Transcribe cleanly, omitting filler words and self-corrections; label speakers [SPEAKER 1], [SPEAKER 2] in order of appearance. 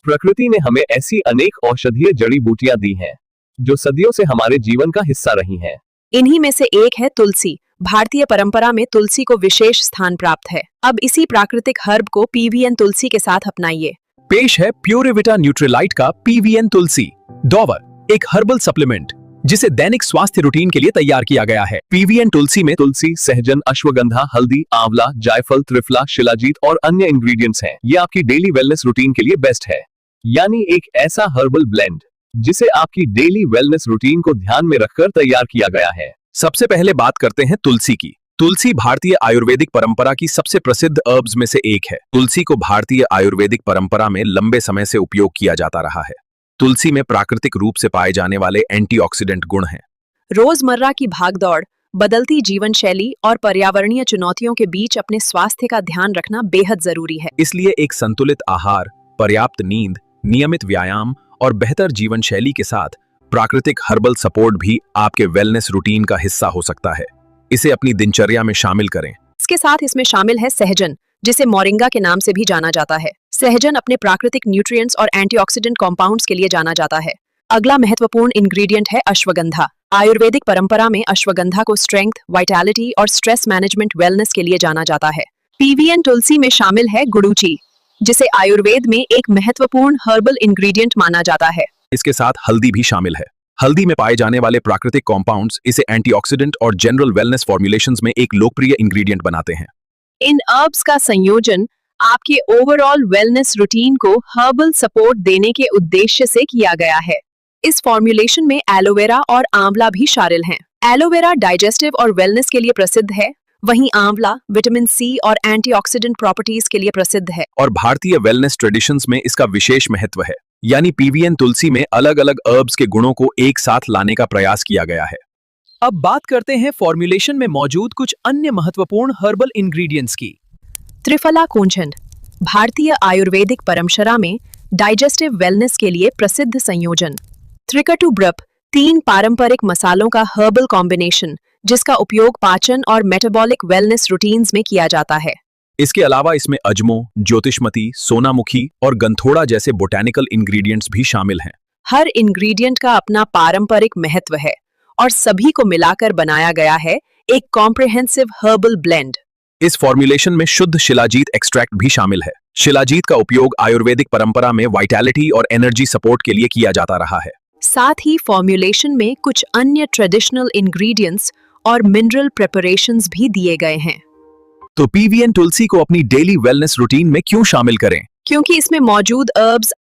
[SPEAKER 1] प्रकृति ने हमें ऐसी अनेक औषधीय जड़ी बूटियां दी हैं, जो सदियों से हमारे जीवन का हिस्सा रही हैं।
[SPEAKER 2] इन्हीं में से एक है तुलसी। भारतीय परंपरा में तुलसी को विशेष स्थान प्राप्त है। अब इसी प्राकृतिक हर्ब को पीवीएन तुलसी के साथ अपनाइए।
[SPEAKER 3] पेश है प्योरिविटा न्यूट्रीलाइट का पीवीएन तुलसी डॉवर, एक हर्बल सप्लीमेंट जिसे दैनिक स्वास्थ्य रूटीन के लिए तैयार किया गया है। पीवीएन तुलसी में
[SPEAKER 1] तुलसी, सहजन, अश्वगंधा, हल्दी, आंवला, जायफल, त्रिफला, शिलाजीत और अन्य इंग्रेडिएंट्स हैं। ये आपकी डेली वेलनेस रूटीन के लिए बेस्ट है, यानी एक ऐसा हर्बल ब्लेंड जिसे आपकी डेली वेलनेस रूटीन को ध्यान में रखकर तैयार किया गया है।
[SPEAKER 3] सबसे पहले बात करते हैं तुलसी की। तुलसी भारतीय आयुर्वेदिक परंपरा की सबसे प्रसिद्ध हर्ब्स में से एक है। तुलसी को भारतीय आयुर्वेदिक परंपरा में लंबे समय से उपयोग किया जाता रहा है। तुलसी में प्राकृतिक रूप से पाए जाने वाले एंटीऑक्सीडेंट गुण हैं।
[SPEAKER 2] रोजमर्रा की भागदौड़, बदलती जीवन शैली और पर्यावरणीय चुनौतियों के बीच अपने स्वास्थ्य का ध्यान रखना बेहद जरूरी है।
[SPEAKER 3] इसलिए एक संतुलित आहार, पर्याप्त नींद, नियमित व्यायाम और बेहतर जीवन शैली के साथ प्राकृतिक हर्बल सपोर्ट भी आपके वेलनेस रूटीन का हिस्सा हो सकता है। इसे अपनी दिनचर्या में शामिल करें।
[SPEAKER 2] इसके साथ इसमें शामिल है सहजन, जिसे मोरिंगा के नाम से भी जाना जाता है। सहजन अपने प्राकृतिक न्यूट्रिएंट्स और एंटीऑक्सीडेंट कंपाउंड्स के लिए जाना जाता है। अगला महत्वपूर्ण इंग्रेडिएंट है अश्वगंधा। आयुर्वेदिक परंपरा में अश्वगंधा को स्ट्रेंथ, वाइटैलिटी और स्ट्रेस मैनेजमेंट वेलनेस के लिए जाना जाता है। पीवीएन तुलसी में शामिल है गुड़ूची, जिसे आयुर्वेद में एक महत्वपूर्ण हर्बल इंग्रेडिएंट माना जाता है।
[SPEAKER 3] इसके साथ हल्दी भी शामिल है। हल्दी में पाए जाने वाले प्राकृतिक कंपाउंड्स इसे एंटीऑक्सीडेंट और जनरल वेलनेस फॉर्मुलेशंस में एक लोकप्रिय इंग्रेडिएंट बनाते हैं।
[SPEAKER 2] इन हर्ब्स का संयोजन आपके ओवरऑल वेलनेस रूटीन को हर्बल सपोर्ट देने के उद्देश्य से किया गया है। इस फॉर्मुलेशन में एलोवेरा और आंवला भी शामिल हैं। एलोवेरा डाइजेस्टिव और वेलनेस के लिए प्रसिद्ध है, वहीं आंवला विटामिन सी और एंटीऑक्सीडेंट प्रॉपर्टीज के लिए प्रसिद्ध है।
[SPEAKER 3] और भारतीय वेलनेस ट्रेडिशंस में इसका विशेष महत्व है, यानी पीवीएन तुलसी में अलग अलग हर्ब्स के गुणों को एक साथ लाने का प्रयास किया गया है। अब बात करते हैं फॉर्मुलेशन में मौजूद कुछ अन्य महत्वपूर्ण हर्बल इंग्रेडिएंट्स की।
[SPEAKER 2] त्रिफला कूंजन भारतीय आयुर्वेदिक परंपरा में डाइजेस्टिव वेलनेस के लिए प्रसिद्ध संयोजन। त्रिकटुब्रप 3 पारंपरिक मसालों का हर्बल कॉम्बिनेशन, जिसका उपयोग पाचन और मेटाबॉलिक वेलनेस रूटीन्स में किया जाता है।
[SPEAKER 3] इसके अलावा इसमें अजमो, ज्योतिषमती, सोनामुखी और गंथोड़ा जैसे बोटैनिकल इंग्रेडिएंट्स भी शामिल हैं।
[SPEAKER 2] हर इंग्रेडिएंट का अपना पारंपरिक महत्व है और सभी को मिलाकर बनाया गया है एक कॉम्प्रिहेंसिव हर्बल ब्लेंड।
[SPEAKER 3] इस फॉर्मुलेशन में शुद्ध शिलाजीत एक्सट्रैक्ट भी शामिल है। शिलाजीत का उपयोग आयुर्वेदिक परंपरा में वाइटैलिटी और एनर्जी सपोर्ट के लिए किया जाता रहा है।
[SPEAKER 2] साथ ही फॉर्मुलेशन में कुछ अन्य ट्रेडिशनल इंग्रेडिएंट्स और मिनरल प्रिपरेशंस भी दिए गए हैं।
[SPEAKER 3] तो पीवीएन तुलसी को अपनी डेली वेलनेस रूटीन में क्यों शामिल करें?
[SPEAKER 2] क्योंकि इसमें मौजूद हर्ब्स